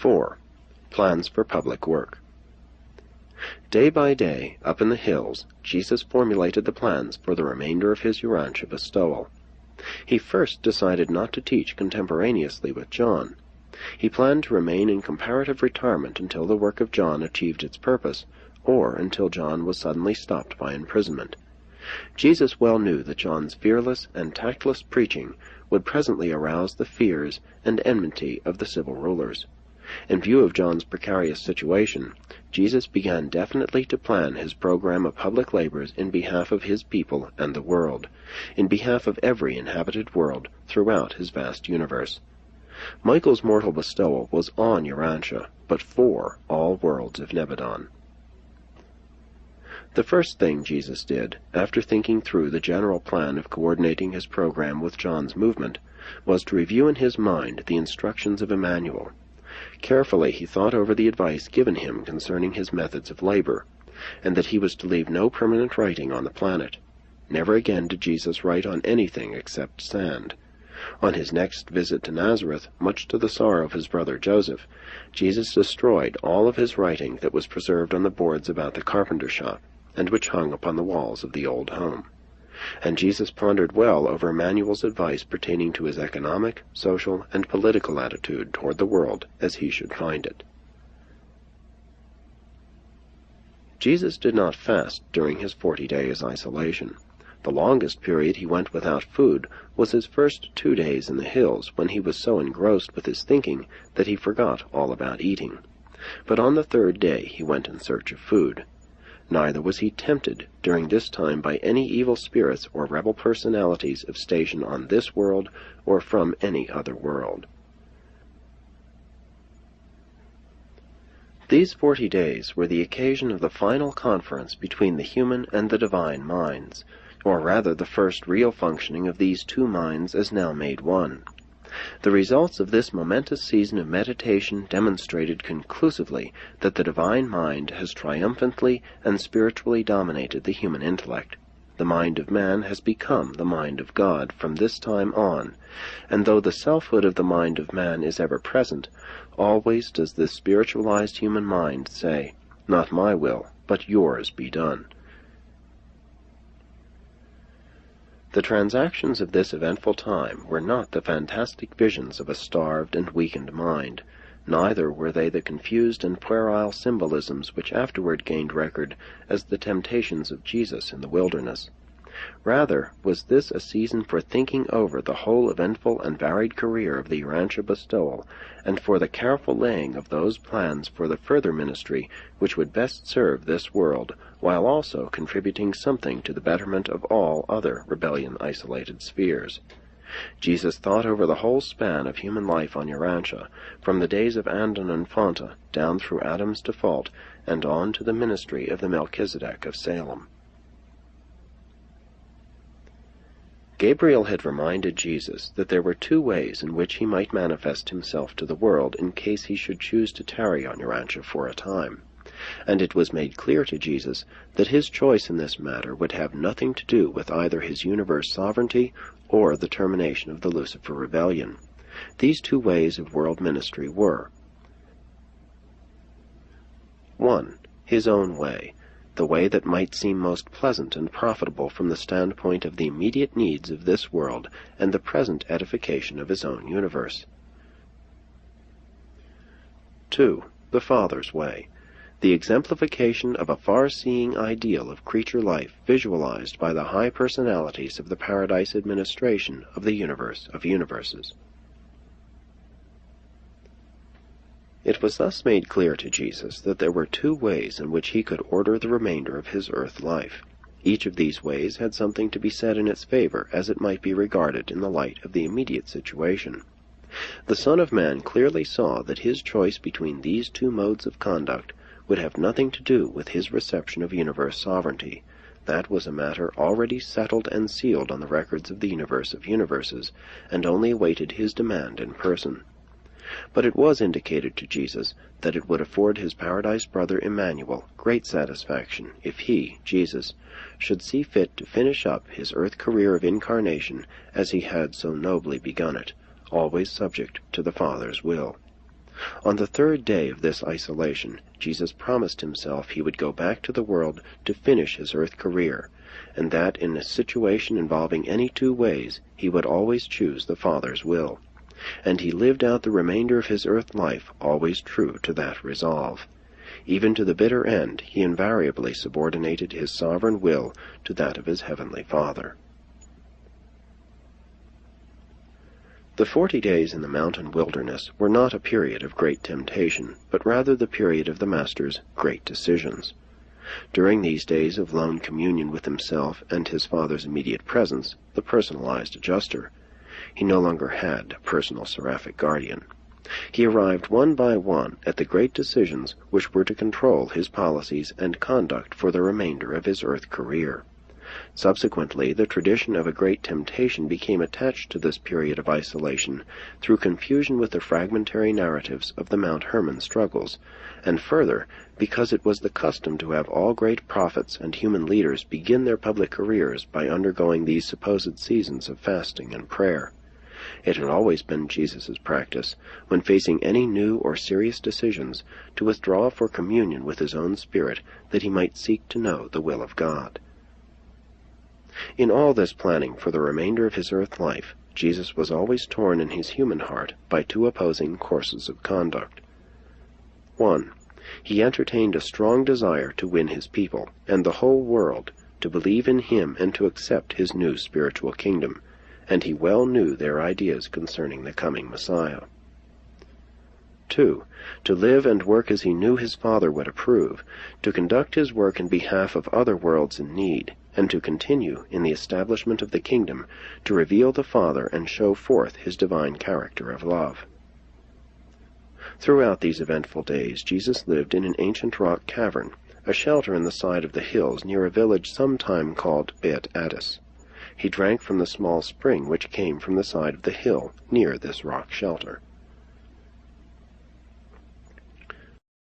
4. Plans for public work. Day by day, up in the hills, Jesus formulated the plans for the remainder of his Urantia bestowal. He first decided not to teach contemporaneously with John. He planned to remain in comparative retirement until the work of John achieved its purpose, or until John was suddenly stopped by imprisonment. Jesus well knew that John's fearless and tactless preaching would presently arouse the fears and enmity of the civil rulers. In view of John's precarious situation, Jesus began definitely to plan his program of public labors in behalf of his people and the world, in behalf of every inhabited world throughout his vast universe. Michael's mortal bestowal was on Urantia, but for all worlds of Nebadon. The first thing Jesus did, after thinking through the general plan of coordinating his program with John's movement, was to review in his mind the instructions of Emmanuel. Carefully he thought over the advice given him concerning his methods of labor, and that he was to leave no permanent writing on the planet. Never again did Jesus write on anything except sand. On his next visit to Nazareth, much to the sorrow of his brother Joseph, Jesus destroyed all of his writing that was preserved on the boards about the carpenter shop, and which hung upon the walls of the old home. And Jesus pondered well over Emmanuel's advice pertaining to his economic, social, and political attitude toward the world as he should find it. Jesus did not fast during his 40 days' isolation. The longest period he went without food was his first 2 days in the hills, when he was so engrossed with his thinking that he forgot all about eating. But on the 3rd day he went in search of food. Neither was he tempted during this time by any evil spirits or rebel personalities of station on this world or from any other world. These 40 days were the occasion of the final conference between the human and the divine minds, or rather the first real functioning of these two minds as now made one. The results of this momentous season of meditation demonstrated conclusively that the divine mind has triumphantly and spiritually dominated the human intellect. The mind of man has become the mind of God from this time on, and though the selfhood of the mind of man is ever present, always does this spiritualized human mind say, "Not my will, but yours be done." The transactions of this eventful time were not the fantastic visions of a starved and weakened mind, neither were they the confused and puerile symbolisms which afterward gained record as the temptations of Jesus in the wilderness. Rather was this a season for thinking over the whole eventful and varied career of the Urantia bestowal, and for the careful laying of those plans for the further ministry which would best serve this world, while also contributing something to the betterment of all other rebellion-isolated spheres. Jesus thought over the whole span of human life on Urantia, from the days of Andon and Fonta, down through Adam's default, and on to the ministry of the Melchizedek of Salem. Gabriel had reminded Jesus that there were 2 ways in which he might manifest himself to the world in case he should choose to tarry on Urantia for a time, and it was made clear to Jesus that his choice in this matter would have nothing to do with either his universe sovereignty or the termination of the Lucifer rebellion. These 2 ways of world ministry were: 1. His own way, the way that might seem most pleasant and profitable from the standpoint of the immediate needs of this world and the present edification of his own universe. 2. The Father's way, the exemplification of a far-seeing ideal of creature life visualized by the high personalities of the paradise administration of the universe of universes. It was thus made clear to Jesus that there were 2 ways in which he could order the remainder of his earth life. Each of these ways had something to be said in its favor, as it might be regarded in the light of the immediate situation. The Son of Man clearly saw that his choice between these 2 modes of conduct would have nothing to do with his reception of universe sovereignty. That was a matter already settled and sealed on the records of the universe of universes, and only awaited his demand in person. But it was indicated to Jesus that it would afford his paradise brother Emmanuel great satisfaction if he, Jesus, should see fit to finish up his earth career of incarnation as he had so nobly begun it, always subject to the Father's will. On the third day of this isolation, Jesus promised himself he would go back to the world to finish his earth career, and that in a situation involving any two ways, he would always choose the Father's will. And he lived out the remainder of his earth life always true to that resolve. Even to the bitter end, he invariably subordinated his sovereign will to that of his heavenly Father. The 40 days in the mountain wilderness were not a period of great temptation, but rather the period of the Master's great decisions. During these days of lone communion with himself and his Father's immediate presence, the personalized adjuster, he no longer had a personal seraphic guardian. He arrived one by one at the great decisions which were to control his policies and conduct for the remainder of his earth career. Subsequently, the tradition of a great temptation became attached to this period of isolation through confusion with the fragmentary narratives of the Mount Hermon struggles, and further, because it was the custom to have all great prophets and human leaders begin their public careers by undergoing these supposed seasons of fasting and prayer. It had always been Jesus' practice, when facing any new or serious decisions, to withdraw for communion with his own spirit, that he might seek to know the will of God. In all this planning for the remainder of his earth life, Jesus was always torn in his human heart by two opposing courses of conduct. 1. He entertained a strong desire to win his people, and the whole world, to believe in him and to accept his new spiritual kingdom, and he well knew their ideas concerning the coming Messiah. 2. To live and work as he knew his Father would approve, to conduct his work in behalf of other worlds in need, and to continue, in the establishment of the kingdom, to reveal the Father and show forth his divine character of love. Throughout these eventful days, Jesus lived in an ancient rock cavern, a shelter in the side of the hills near a village sometime called Beit Addis. He drank from the small spring which came from the side of the hill near this rock shelter.